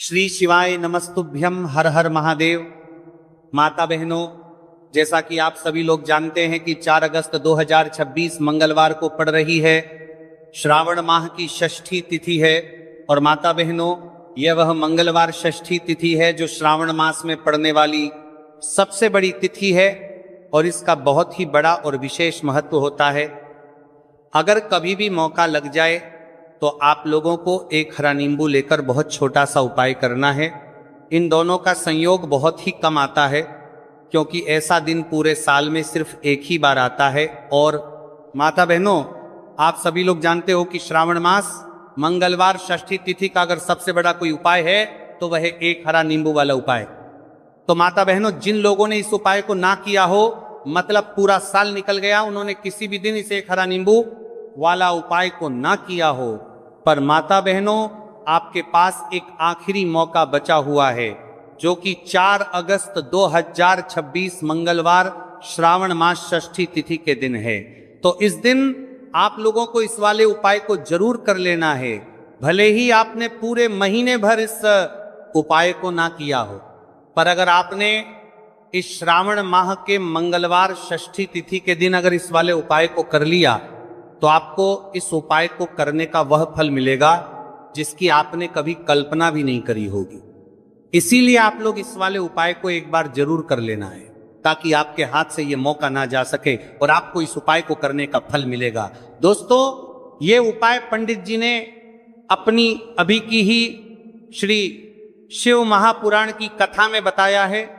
श्री शिवाय नमस्तुभ्यम, हर हर महादेव। माता बहनों, जैसा कि आप सभी लोग जानते हैं कि 4 अगस्त 2026 मंगलवार को पड़ रही है श्रावण माह की षष्ठी तिथि है। और माता बहनों, यह वह मंगलवार षष्ठी तिथि है जो श्रावण मास में पड़ने वाली सबसे बड़ी तिथि है और इसका बहुत ही बड़ा और विशेष महत्व होता है। अगर कभी भी मौका लग जाए तो आप लोगों को एक हरा नींबू लेकर बहुत छोटा सा उपाय करना है। इन दोनों का संयोग बहुत ही कम आता है क्योंकि ऐसा दिन पूरे साल में सिर्फ एक ही बार आता है। और माता बहनों, आप सभी लोग जानते हो कि श्रावण मास मंगलवार षष्ठी तिथि का अगर सबसे बड़ा कोई उपाय है तो वह एक हरा नींबू वाला उपाय। तो माता बहनों, जिन लोगों ने इस उपाय को ना किया हो, मतलब पूरा साल निकल गया, उन्होंने किसी भी दिन इस एक हरा नींबू वाला उपाय को ना किया हो, पर माता बहनों आपके पास एक आखिरी मौका बचा हुआ है जो कि 4 अगस्त 2026 मंगलवार श्रावण मास षष्ठी तिथि के दिन है। तो इस दिन आप लोगों को इस वाले उपाय को जरूर कर लेना है, भले ही आपने पूरे महीने भर इस उपाय को ना किया हो। पर अगर आपने इस श्रावण माह के मंगलवार षष्ठी तिथि के दिन अगर इस वाले उपाय को कर लिया तो आपको इस उपाय को करने का वह फल मिलेगा जिसकी आपने कभी कल्पना भी नहीं करी होगी। इसीलिए आप लोग इस वाले उपाय को एक बार जरूर कर लेना है ताकि आपके हाथ से ये मौका ना जा सके और आपको इस उपाय को करने का फल मिलेगा। दोस्तों, ये उपाय पंडित जी ने अपनी अभी की ही श्री शिव महापुराण की कथा में बताया है,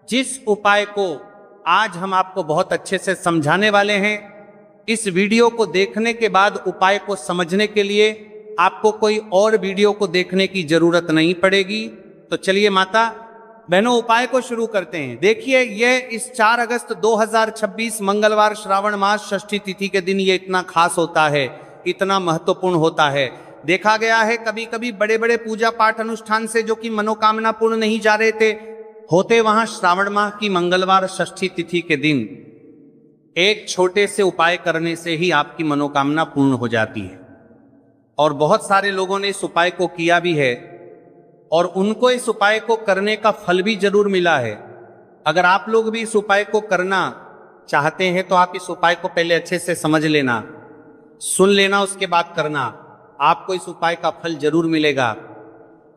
जिस उपाय को आज हम आपको बहुत अच्छे से समझाने वाले हैं। इस वीडियो को देखने के बाद उपाय को समझने के लिए आपको कोई और वीडियो को देखने की जरूरत नहीं पड़ेगी। तो चलिए माता बहनों, उपाय को शुरू करते हैं। देखिए, यह इस 4 अगस्त 2026 मंगलवार श्रावण मास षष्ठी तिथि के दिन ये इतना खास होता है, इतना महत्वपूर्ण होता है। देखा गया है कभी कभी बड़े बड़े पूजा पाठ अनुष्ठान से जो कि मनोकामना पूर्ण नहीं जा रहे थे, होते वहां श्रावण माह की मंगलवार षष्ठी तिथि के दिन एक छोटे से उपाय करने से ही आपकी मनोकामना पूर्ण हो जाती है। और बहुत सारे लोगों ने इस उपाय को किया भी है और उनको इस उपाय को करने का फल भी जरूर मिला है। अगर आप लोग भी इस उपाय को करना चाहते हैं तो आप इस उपाय को पहले अच्छे से समझ लेना, सुन लेना, उसके बाद करना। आपको इस उपाय का फल जरूर मिलेगा।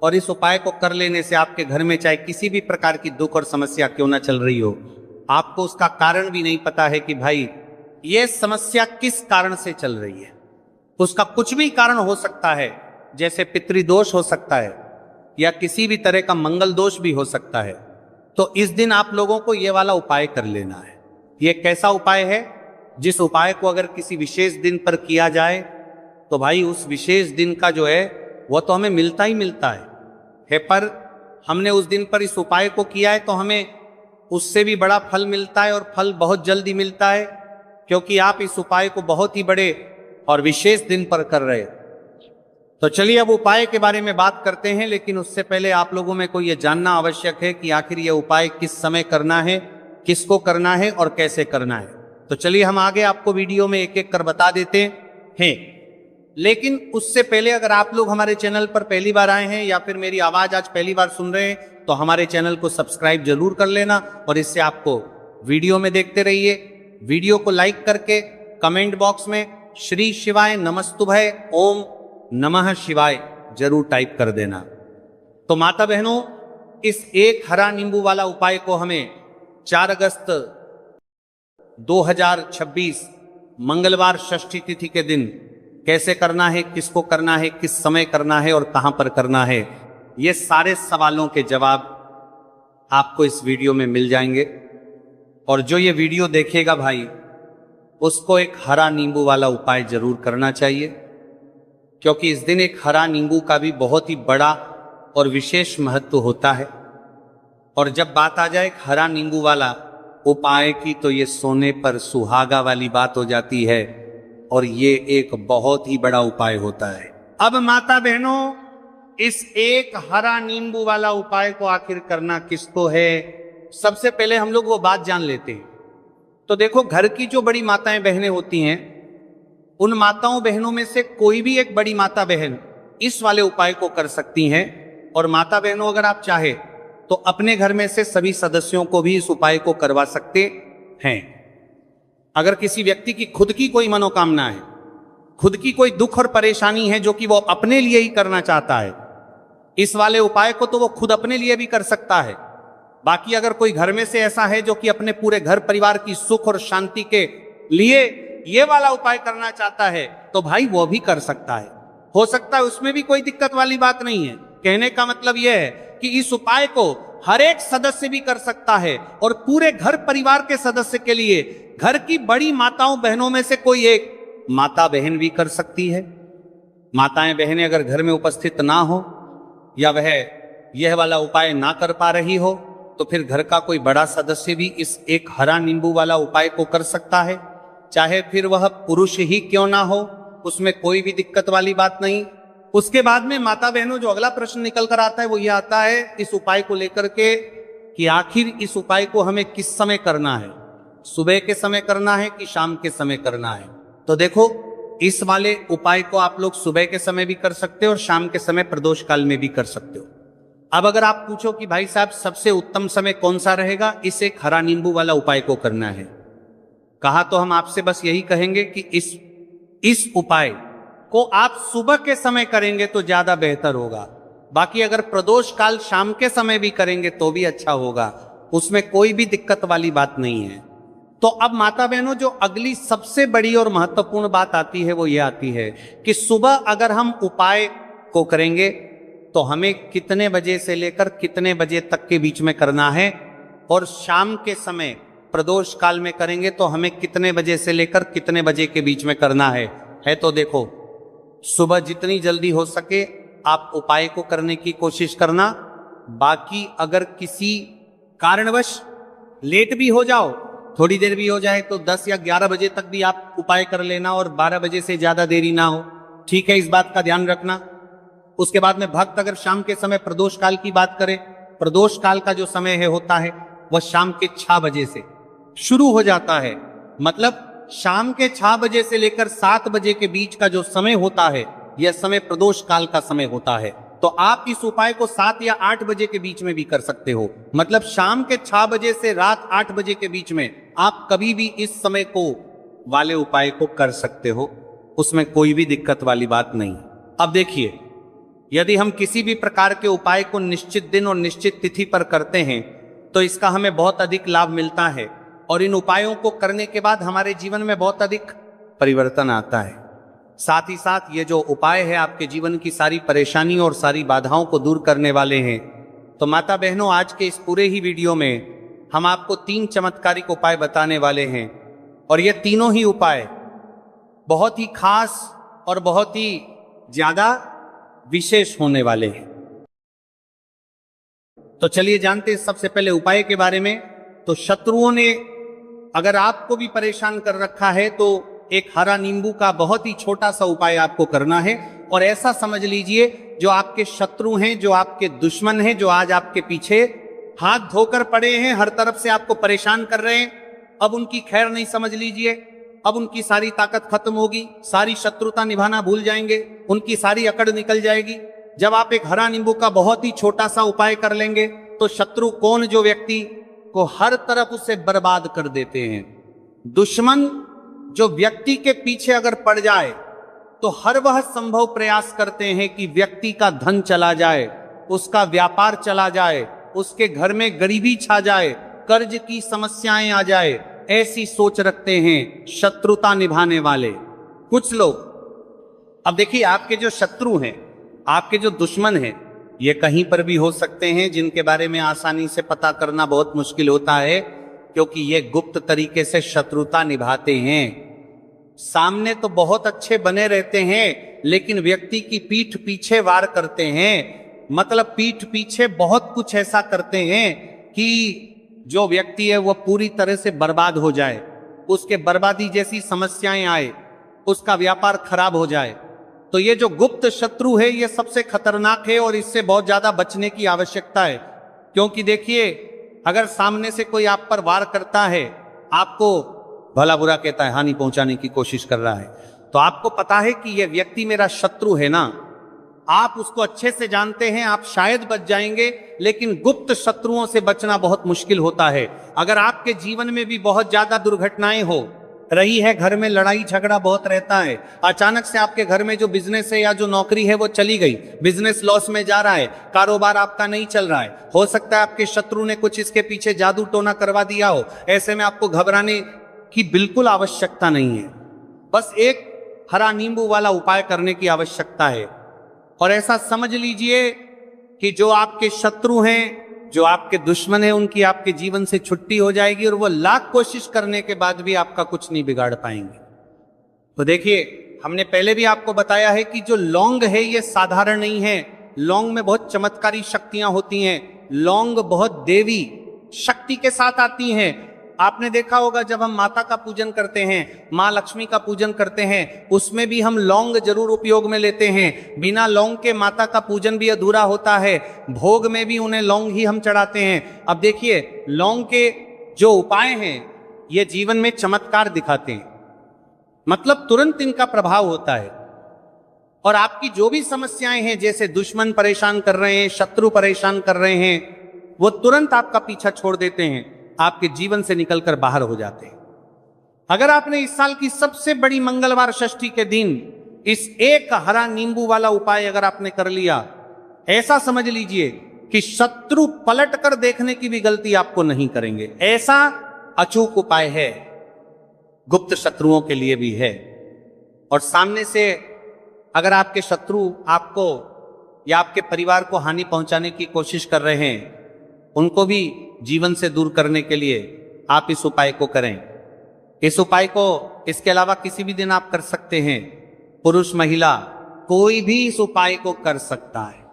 और इस उपाय को कर लेने से आपके घर में चाहे किसी भी प्रकार की दुख और समस्या क्यों ना चल रही हो, आपको उसका कारण भी नहीं पता है कि भाई ये समस्या किस कारण से चल रही है। उसका कुछ भी कारण हो सकता है, जैसे पितृदोष हो सकता है या किसी भी तरह का मंगल दोष भी हो सकता है। तो इस दिन आप लोगों को ये वाला उपाय कर लेना है। ये कैसा उपाय है? जिस उपाय को अगर किसी विशेष दिन पर किया जाए तो भाई उस विशेष दिन का जो है वो तो हमें मिलता ही मिलता है। पर हमने उस दिन पर इस उपाय को किया है तो हमें उससे भी बड़ा फल मिलता है और फल बहुत जल्दी मिलता है, क्योंकि आप इस उपाय को बहुत ही बड़े और विशेष दिन पर कर रहे हैं। तो चलिए अब उपाय के बारे में बात करते हैं, लेकिन उससे पहले आप लोगों में को यह जानना आवश्यक है कि आखिर यह उपाय किस समय करना है, किसको करना है और कैसे करना है। तो चलिए हम आगे आपको वीडियो में एक एक कर बता देते हैं। लेकिन उससे पहले अगर आप लोग हमारे चैनल पर पहली बार आए हैं या फिर मेरी आवाज आज पहली बार सुन रहे हैं तो हमारे चैनल को सब्सक्राइब जरूर कर लेना और इससे आपको वीडियो में देखते रहिए। वीडियो को लाइक करके कमेंट बॉक्स में श्री शिवाय नमस्तुभय ओम नमः शिवाय जरूर टाइप कर देना। तो माता बहनों, इस एक हरा नींबू वाला उपाय को हमें 4 अगस्त 2026 मंगलवार षष्ठी तिथि के दिन कैसे करना है, किसको करना है, किस समय करना है और कहां पर करना है, ये सारे सवालों के जवाब आपको इस वीडियो में मिल जाएंगे। और जो ये वीडियो देखेगा भाई, उसको एक हरा नींबू वाला उपाय जरूर करना चाहिए, क्योंकि इस दिन एक हरा नींबू का भी बहुत ही बड़ा और विशेष महत्व होता है। और जब बात आ जाए हरा नींबू वाला उपाय की तो ये सोने पर सुहागा वाली बात हो जाती है और ये एक बहुत ही बड़ा उपाय होता है। अब माता बहनों, इस एक हरा नींबू वाला उपाय को आखिर करना किसको है, सबसे पहले हम लोग वो बात जान लेते हैं। तो देखो, घर की जो बड़ी माताएं बहनें होती हैं, उन माताओं बहनों में से कोई भी एक बड़ी माता बहन इस वाले उपाय को कर सकती हैं और माता बहनों, अगर आप चाहे तो अपने घर में से सभी सदस्यों को भी इस उपाय को करवा सकते हैं। अगर किसी व्यक्ति की खुद की कोई मनोकामना है, खुद की कोई दुख और परेशानी है जो कि वो अपने लिए ही करना चाहता है, इस वाले उपाय को तो वो खुद अपने लिए भी कर सकता है। बाकी अगर कोई घर में से ऐसा है जो कि अपने पूरे घर परिवार की सुख और शांति के लिए ये वाला उपाय करना चाहता है, तो भाई वो भी कर सकता है, हो सकता है, उसमें भी कोई दिक्कत वाली बात नहीं है। कहने का मतलब यह है कि इस उपाय को हर एक सदस्य भी कर सकता है और पूरे घर परिवार के सदस्य के लिए घर की बड़ी माताओं बहनों में से कोई एक माता बहन भी कर सकती है। माताएं बहनें अगर घर में उपस्थित ना हो या वह यह वाला उपाय ना कर पा रही हो, तो फिर घर का कोई बड़ा सदस्य भी इस एक हरा नींबू वाला उपाय को कर सकता है, चाहे फिर वह पुरुष ही क्यों ना हो, उसमें कोई भी दिक्कत वाली बात नहीं। उसके बाद में माता बहनों, जो अगला प्रश्न निकल कर आता है वो यह आता है इस उपाय को लेकर के कि आखिर इस उपाय को हमें किस समय करना है, सुबह के समय करना है कि शाम के समय करना है। तो देखो, इस वाले उपाय को आप लोग सुबह के समय भी कर सकते हो और शाम के समय प्रदोष काल में भी कर सकते हो। अब अगर आप पूछो कि भाई साहब सबसे उत्तम समय कौन सा रहेगा इस एक हरा नींबू वाला उपाय को करना है, कहा तो हम आपसे बस यही कहेंगे कि इस उपाय को आप सुबह के समय करेंगे तो ज्यादा बेहतर होगा। बाकी अगर प्रदोष काल शाम के समय भी करेंगे तो भी अच्छा होगा, उसमें कोई भी दिक्कत वाली बात नहीं है। तो अब माता बहनों, जो अगली सबसे बड़ी और महत्वपूर्ण बात आती है वो ये आती है कि सुबह अगर हम उपाय को करेंगे तो हमें कितने बजे से लेकर कितने बजे तक के बीच में करना है, और शाम के समय प्रदोष काल में करेंगे तो हमें कितने बजे से लेकर कितने बजे के बीच में करना है। तो देखो, सुबह जितनी जल्दी हो सके आप उपाय को करने की कोशिश करना। बाकी अगर किसी कारणवश लेट भी हो जाओ, थोड़ी देर भी हो जाए, तो 10 या 11 बजे तक भी आप उपाय कर लेना और 12 बजे से ज्यादा देरी ना हो, ठीक है, इस बात का ध्यान रखना। उसके बाद में भक्त अगर शाम के समय प्रदोष काल की बात करें, प्रदोष काल का जो समय होता है वह शाम के 6 बजे से शुरू हो जाता है। मतलब शाम के 6 बजे से लेकर 7 बजे के बीच का जो समय होता है, यह समय प्रदोष काल का समय होता है। तो आप इस उपाय को 7 या 8 बजे के बीच में भी कर सकते हो। मतलब शाम के 6 बजे से रात 8 बजे के बीच में आप कभी भी इस समय को वाले उपाय को कर सकते हो, उसमें कोई भी दिक्कत वाली बात नहीं। अब देखिए, यदि हम किसी भी प्रकार के उपाय को निश्चित दिन और निश्चित तिथि पर करते हैं तो इसका हमें बहुत अधिक लाभ मिलता है और इन उपायों को करने के बाद हमारे जीवन में बहुत अधिक परिवर्तन आता है। साथ ही साथ ये जो उपाय है आपके जीवन की सारी परेशानी और सारी बाधाओं को दूर करने वाले हैं। तो माता बहनों, आज के इस पूरे ही वीडियो में हम आपको 3 चमत्कारिक उपाय बताने वाले हैं और ये तीनों ही उपाय बहुत ही खास और बहुत ही ज्यादा विशेष होने वाले हैं। तो चलिए जानते हैं सबसे पहले उपाय के बारे में। तो शत्रुओं ने अगर आपको भी परेशान कर रखा है तो एक हरा नींबू का बहुत ही छोटा सा उपाय आपको करना है। और ऐसा समझ लीजिए, जो आपके शत्रु हैं, जो आपके दुश्मन हैं, जो आज आपके पीछे हाथ धोकर पड़े हैं, हर तरफ से आपको परेशान कर रहे हैं, अब उनकी खैर नहीं समझ लीजिए। अब उनकी सारी ताकत खत्म होगी, सारी शत्रुता निभाना भूल जाएंगे, उनकी सारी अकड़ निकल जाएगी। जब आप एक हरा नींबू का बहुत ही छोटा सा उपाय कर लेंगे तो शत्रु कौन, जो व्यक्ति को हर तरफ उसे बर्बाद कर देते हैं, दुश्मन जो व्यक्ति के पीछे अगर पड़ जाए तो हर वह संभव प्रयास करते हैं कि व्यक्ति का धन चला जाए, उसका व्यापार चला जाए, उसके घर में गरीबी छा जाए, कर्ज की समस्याएं आ जाए, ऐसी सोच रखते हैं शत्रुता निभाने वाले कुछ लोग। अब देखिए, आपके जो शत्रु हैं, आपके जो दुश्मन हैं, ये कहीं पर भी हो सकते हैं, जिनके बारे में आसानी से पता करना बहुत मुश्किल होता है, क्योंकि ये गुप्त तरीके से शत्रुता निभाते हैं। सामने तो बहुत अच्छे बने रहते हैं, लेकिन व्यक्ति की पीठ पीछे वार करते हैं। मतलब पीठ पीछे बहुत कुछ ऐसा करते हैं कि जो व्यक्ति है वह पूरी तरह से बर्बाद हो जाए, उसके बर्बादी जैसी समस्याएं आए, उसका व्यापार खराब हो जाए। तो ये जो गुप्त शत्रु है ये सबसे खतरनाक है और इससे बहुत ज्यादा बचने की आवश्यकता है। क्योंकि देखिए, अगर सामने से कोई आप पर वार करता है, आपको भला बुरा कहता है, हानि पहुंचाने की कोशिश कर रहा है, तो आपको पता है कि यह व्यक्ति मेरा शत्रु है ना, आप उसको अच्छे से जानते हैं, आप शायद बच जाएंगे, लेकिन गुप्त शत्रुओं से बचना बहुत मुश्किल होता है। अगर आपके जीवन में भी बहुत ज्यादा दुर्घटनाएं हो रही है, घर में लड़ाई झगड़ा बहुत रहता है, अचानक से आपके घर में जो बिजनेस है या जो नौकरी है वो चली गई, बिजनेस लॉस में जा रहा है, कारोबार आपका नहीं चल रहा है, हो सकता है आपके शत्रु ने कुछ इसके पीछे जादू टोना करवा दिया हो, ऐसे में आपको घबराने की बिल्कुल आवश्यकता नहीं है। बस एक हरा नींबू वाला उपाय करने की आवश्यकता है। और ऐसा समझ लीजिए कि जो आपके शत्रु हैं, जो आपके दुश्मन हैं, उनकी आपके जीवन से छुट्टी हो जाएगी और वो लाख कोशिश करने के बाद भी आपका कुछ नहीं बिगाड़ पाएंगे। तो देखिए, हमने पहले भी आपको बताया है कि जो लौंग है ये साधारण नहीं है। लौंग में बहुत चमत्कारी शक्तियां होती हैं। लौंग बहुत देवी शक्ति के साथ आती हैं। आपने देखा होगा जब हम माता का पूजन करते हैं, माँ लक्ष्मी का पूजन करते हैं, उसमें भी हम लौंग जरूर उपयोग में लेते हैं। बिना लौंग के माता का पूजन भी अधूरा होता है। भोग में भी उन्हें लौंग ही हम चढ़ाते हैं। अब देखिए, लौंग के जो उपाय हैं ये जीवन में चमत्कार दिखाते हैं, मतलब तुरंत इनका प्रभाव होता है। और आपकी जो भी समस्याएं हैं, जैसे दुश्मन परेशान कर रहे हैं, शत्रु परेशान कर रहे हैं, वो तुरंत आपका पीछा छोड़ देते हैं, आपके जीवन से निकलकर बाहर हो जाते हैं। अगर आपने इस साल की सबसे बड़ी मंगलवार षष्ठी के दिन इस एक हरा नींबू वाला उपाय अगर आपने कर लिया, ऐसा समझ लीजिए कि शत्रु पलट कर देखने की भी गलती आपको नहीं करेंगे। ऐसा अचूक उपाय है, गुप्त शत्रुओं के लिए भी है। और सामने से अगर आपके शत्रु आपको या आपके परिवार को हानि पहुंचाने की कोशिश कर रहे हैं, उनको भी जीवन से दूर करने के लिए आप इस उपाय को करें। इस उपाय को इसके अलावा किसी भी दिन आप कर सकते हैं। पुरुष महिला कोई भी इस उपाय को कर सकता है।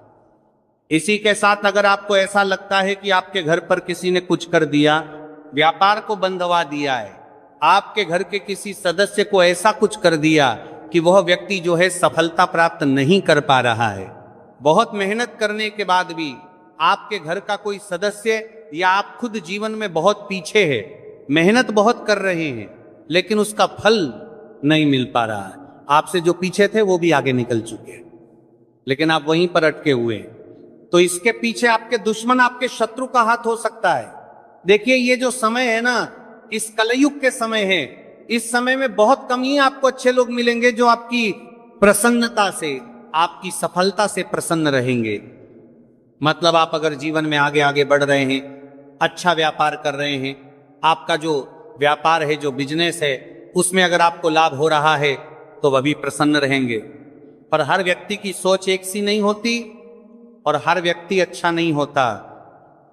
इसी के साथ अगर आपको ऐसा लगता है कि आपके घर पर किसी ने कुछ कर दिया, व्यापार को बंधवा दिया है, आपके घर के किसी सदस्य को ऐसा कुछ कर दिया कि वह व्यक्ति जो है सफलता प्राप्त नहीं कर पा रहा है, बहुत मेहनत करने के बाद भी आपके घर का कोई सदस्य या आप खुद जीवन में बहुत पीछे है, मेहनत बहुत कर रहे हैं, लेकिन उसका फल नहीं मिल पा रहा है। आपसे जो पीछे थे वो भी आगे निकल चुके हैं, लेकिन आप वहीं पर अटके हुए हैं। तो इसके पीछे आपके दुश्मन, आपके शत्रु का हाथ हो सकता है। देखिए, ये जो समय है ना, इस कलयुग के समय है। इस समय में बहुत कम ही आपको अच्छे लोग मिलेंगे जो आपकी प्रसन्नता से, आपकी सफलता से प्रसन्न रहेंगे। मतलब आप अगर जीवन में आगे आगे बढ़ रहे हैं, अच्छा व्यापार कर रहे हैं, आपका जो व्यापार है, जो बिजनेस है, उसमें अगर आपको लाभ हो रहा है तो वह भी प्रसन्न रहेंगे। पर हर व्यक्ति की सोच एक सी नहीं होती और हर व्यक्ति अच्छा नहीं होता।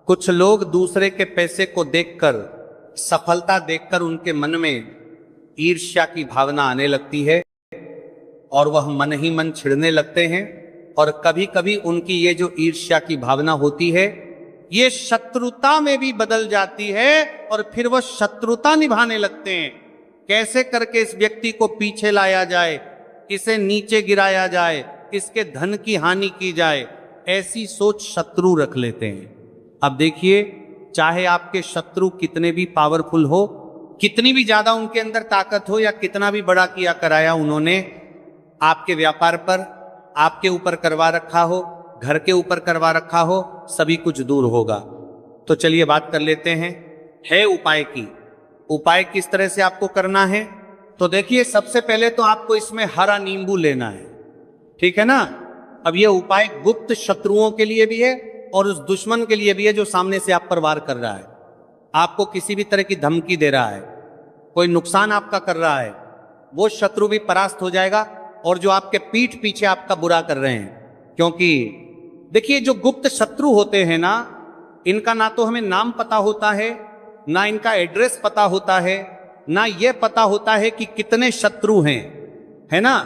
कुछ लोग दूसरे के पैसे को देखकर, सफलता देखकर उनके मन में ईर्ष्या की भावना आने लगती है और वह मन ही मन छिड़ने लगते हैं। और कभी कभी उनकी ये जो ईर्ष्या की भावना होती है, ये शत्रुता में भी बदल जाती है और फिर वह शत्रुता निभाने लगते हैं। कैसे करके इस व्यक्ति को पीछे लाया जाए, इसे नीचे गिराया जाए, इसके धन की हानि की जाए, ऐसी सोच शत्रु रख लेते हैं। अब देखिए, चाहे आपके शत्रु कितने भी पावरफुल हो, कितनी भी ज्यादा उनके अंदर ताकत हो, या कितना भी बड़ा किया कराया उन्होंने आपके व्यापार पर, आपके ऊपर करवा रखा हो, घर के ऊपर करवा रखा हो, सभी कुछ दूर होगा। तो चलिए बात कर लेते हैं है उपाय की। उपाय किस तरह से आपको करना है? तो देखिए, सबसे पहले तो आपको इसमें हरा नींबू लेना है, ठीक है ना। अब ये उपाय गुप्त शत्रुओं के लिए भी है और उस दुश्मन के लिए भी है जो सामने से आप पर वार कर रहा है, आपको किसी भी तरह की धमकी दे रहा है, कोई नुकसान आपका कर रहा है, वो शत्रु भी परास्त हो जाएगा। और जो आपके पीठ पीछे आपका बुरा कर रहे हैं, क्योंकि देखिए, जो गुप्त शत्रु होते हैं ना, इनका ना तो हमें नाम पता होता है, ना इनका एड्रेस पता होता है, ना ये पता होता है कि कितने शत्रु हैं, है ना,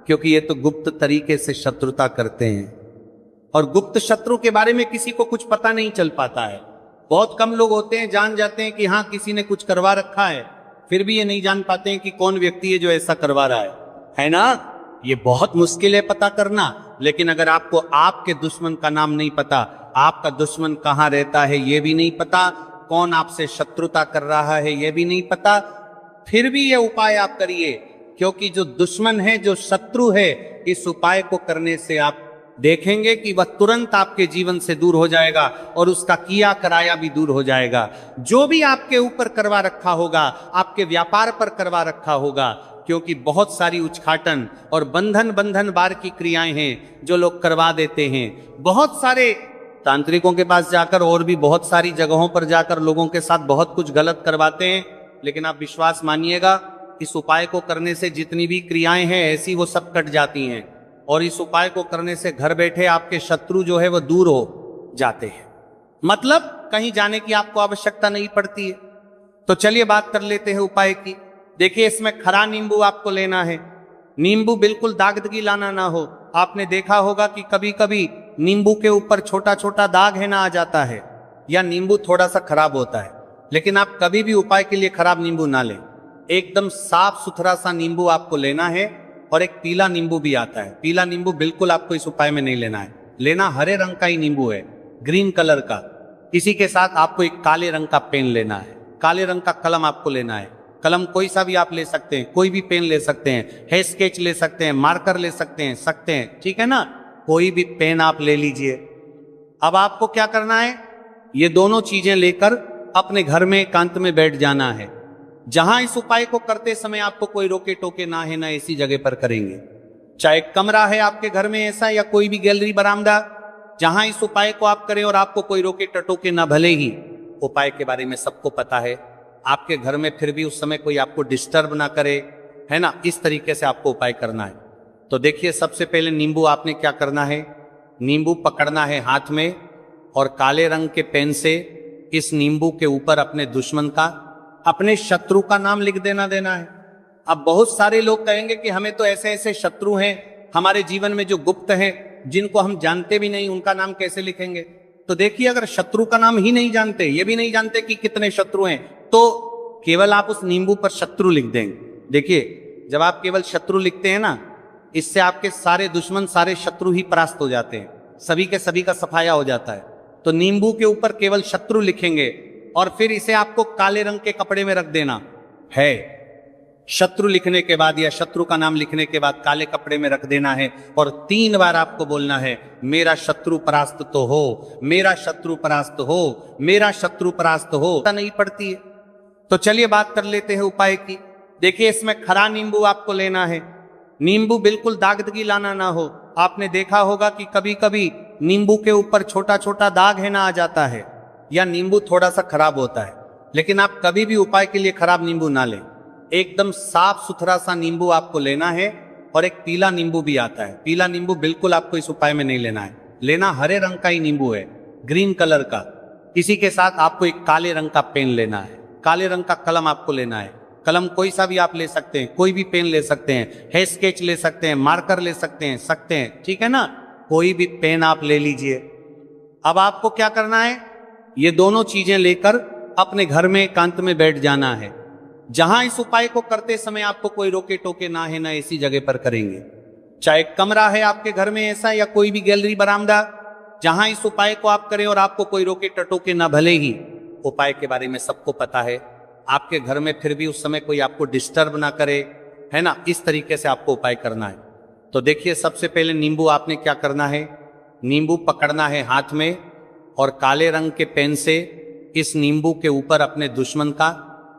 क्योंकि ये तो गुप्त तरीके से शत्रुता करते हैं। और गुप्त शत्रु के बारे में किसी को कुछ पता नहीं चल पाता है। बहुत कम लोग होते हैं जान जाते हैं कि हाँ किसी ने कुछ करवा रखा है, फिर भी ये नहीं जान पाते हैं कि कौन व्यक्ति है जो ऐसा करवा रहा है ना। ये बहुत मुश्किल है पता करना। लेकिन अगर आपको आपके दुश्मन का नाम नहीं पता, आपका दुश्मन कहाँ रहता है ये भी नहीं पता, कौन आपसे शत्रुता कर रहा है ये भी नहीं पता, फिर भी ये उपाय आप करिए, क्योंकि जो दुश्मन है, जो शत्रु है, इस उपाय को करने से आप देखेंगे कि वह तुरंत आपके जीवन से दूर हो जाएगा और उसका किया कराया भी दूर हो जाएगा। जो भी आपके ऊपर करवा रखा होगा, आपके व्यापार पर करवा रखा होगा, क्योंकि बहुत सारी उच्चाटन और बंधन बंधन बार की क्रियाएं हैं जो लोग करवा देते हैं। बहुत सारे तांत्रिकों के पास जाकर और भी बहुत सारी जगहों पर जाकर लोगों के साथ बहुत कुछ गलत करवाते हैं, लेकिन आप विश्वास मानिएगा, इस उपाय को करने से जितनी भी क्रियाएं हैं ऐसी वो सब कट जाती हैं, और इस उपाय को करने से घर बैठे आपके शत्रु जो है वो दूर हो जाते हैं। मतलब कहीं जाने की आपको आवश्यकता नहीं पड़ती है। तो चलिए बात कर लेते हैं उपाय की। देखिए, इसमें खरा नींबू आपको लेना है। नींबू बिल्कुल दागदगी लाना ना हो। आपने देखा होगा कि कभी कभी नींबू के ऊपर छोटा छोटा दाग है ना आ जाता है, या नींबू थोड़ा सा खराब होता है। लेकिन आप कभी भी उपाय के लिए खराब नींबू ना लें। एकदम साफ सुथरा सा नींबू आपको लेना है, और एक पीला नींबू भी आता है। पीला नींबू बिल्कुल आपको इस उपाय में नहीं लेना है, लेना हरे रंग का ही नींबू है, ग्रीन कलर का। इसी के साथ आपको एक काले रंग का पेन लेना है, काले रंग का कलम आपको लेना है। कलम कोई सा भी आप ले सकते हैं, कोई भी पेन ले सकते हैं, है स्केच ले सकते हैं, मार्कर ले सकते हैं, ठीक है ना, कोई भी पेन आप ले लीजिए। अब आपको क्या करना है, ये दोनों चीजें लेकर अपने घर में एकांत में बैठ जाना है, जहां इस उपाय को करते समय आपको कोई रोके टोके ना है, ना ऐसी जगह पर करेंगे। चाहे कमरा है आपके घर में ऐसा, या कोई भी गैलरी बरामदा, जहां इस उपाय को आप करें और आपको कोई रोके टटोके ना। भले ही उपाय के बारे में सबको पता है आपके घर में, फिर भी उस समय कोई आपको डिस्टर्ब ना करे, है ना, इस तरीके से आपको उपाय करना है। तो देखिए, सबसे पहले नींबू आपने क्या करना है, नींबू पकड़ना है हाथ में, और काले रंग के पेन से इस नींबू के ऊपर अपने दुश्मन का, अपने शत्रु का नाम लिख देना है। अब बहुत सारे लोग कहेंगे कि हमें तो ऐसे ऐसे शत्रु हैं हमारे जीवन में जो गुप्त हैं, जिनको हम जानते भी नहीं, उनका नाम कैसे लिखेंगे। तो देखिए, अगर शत्रु का नाम ही नहीं जानते, ये भी नहीं जानते कि कितने शत्रु हैं, तो केवल आप उस नींबू पर शत्रु लिख देंगे। देखिए, जब आप केवल शत्रु लिखते हैं ना, इससे आपके सारे दुश्मन, सारे शत्रु ही परास्त हो जाते हैं, सभी के सभी का सफाया हो जाता है। तो नींबू के ऊपर केवल शत्रु लिखेंगे, और फिर इसे आपको काले रंग के कपड़े में रख देना है। शत्रु लिखने के बाद, या शत्रु का नाम लिखने के बाद काले कपड़े में रख देना है, और 3 बार आपको बोलना है, मेरा शत्रु परास्त तो हो, मेरा शत्रु परास्त हो, मेरा शत्रु परास्त हो। नहीं पड़ती है। तो चलिए बात कर लेते हैं उपाय की। देखिए, इसमें खरा नींबू आपको लेना है। नींबू बिल्कुल दागदगी लाना ना हो। आपने देखा होगा कि कभी कभी नींबू के ऊपर छोटा छोटा दाग है ना आ जाता है, या नींबू थोड़ा सा खराब होता है। लेकिन आप कभी भी उपाय के लिए खराब नींबू ना लें। एकदम साफ सुथरा सा नींबू आपको लेना है, और एक पीला नींबू भी आता है। पीला नींबू बिल्कुल आपको इस उपाय में नहीं लेना है, लेना हरे रंग का ही नींबू है, ग्रीन कलर का। इसी के साथ आपको एक काले रंग का पेन लेना है, काले रंग का कलम आपको लेना है। कलम कोई सा भी आप ले सकते हैं, कोई भी पेन ले सकते हैं, है स्केच ले सकते हैं, मार्कर ले सकते हैं, ठीक है ना, कोई भी पेन आप ले लीजिए। अब आपको क्या करना है, ये दोनों चीजें लेकर अपने घर में एकांत में बैठ जाना है, जहां इस उपाय को करते समय आपको कोई रोके टोके ना है, ना ऐसी जगह पर करेंगे। चाहे कमरा है आपके घर में ऐसा, या कोई भी गैलरी बरामदा, जहां इस उपाय को आप करें और आपको कोई रोके टटोके ना। भले ही उपाय के बारे में सबको पता है आपके घर में, फिर भी उस समय कोई आपको डिस्टर्ब ना करे, है ना, इस तरीके से आपको उपाय करना है। तो देखिए, सबसे पहले नींबू आपने क्या करना है, नींबू पकड़ना है हाथ में, और काले रंग के पेन से इस नींबू के ऊपर अपने दुश्मन का,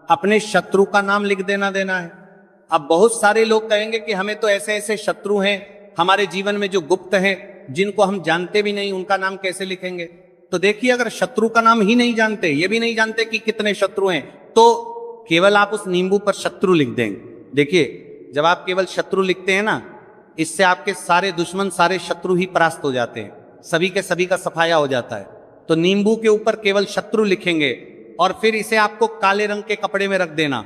अपने शत्रु का नाम लिख देना है। अब बहुत सारे लोग कहेंगे कि हमें तो ऐसे ऐसे शत्रु हैं हमारे जीवन में जो गुप्त हैं, जिनको हम जानते भी नहीं, उनका नाम कैसे लिखेंगे। तो देखिए, अगर शत्रु का नाम ही नहीं जानते, ये भी नहीं जानते कि कितने शत्रु हैं, तो केवल आप उस नींबू पर शत्रु लिख देंगे। देखिए, जब आप केवल शत्रु लिखते हैं ना, इससे आपके सारे दुश्मन, सारे शत्रु ही परास्त हो जाते हैं, सभी के सभी का सफाया हो जाता है। तो नींबू के ऊपर केवल शत्रु लिखेंगे, और फिर इसे आपको काले रंग के कपड़े में रख देना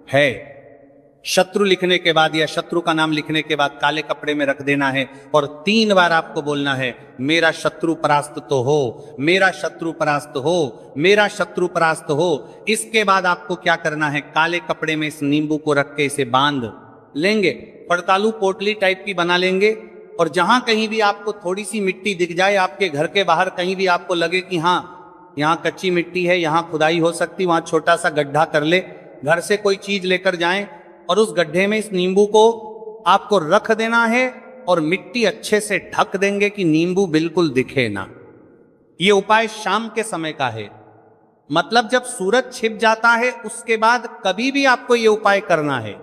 है। शत्रु लिखने के बाद, या शत्रु का नाम लिखने के बाद काले कपड़े में रख देना है, और 3 बार आपको बोलना है, मेरा शत्रु परास्त तो हो, मेरा शत्रु परास्त हो, मेरा शत्रु परास्त हो। इसके बाद आपको क्या करना है, काले कपड़े में इस नींबू को रख के इसे बांध लेंगे, पड़तालू पोटली टाइप की बना लेंगे। और जहां कहीं भी आपको थोड़ी सी मिट्टी दिख जाए, आपके घर के बाहर कहीं भी आपको लगे कि हाँ यहाँ कच्ची मिट्टी है, यहाँ खुदाई हो सकती, वहां छोटा सा गड्ढा कर ले। घर से कोई चीज लेकर जाएं, और उस गड्ढे में इस नींबू को आपको रख देना है, और मिट्टी अच्छे से ढक देंगे कि नींबू बिल्कुल दिखे ना। ये उपाय शाम के समय का है, मतलब जब सूरज छिप जाता है उसके बाद कभी भी आपको ये उपाय करना है।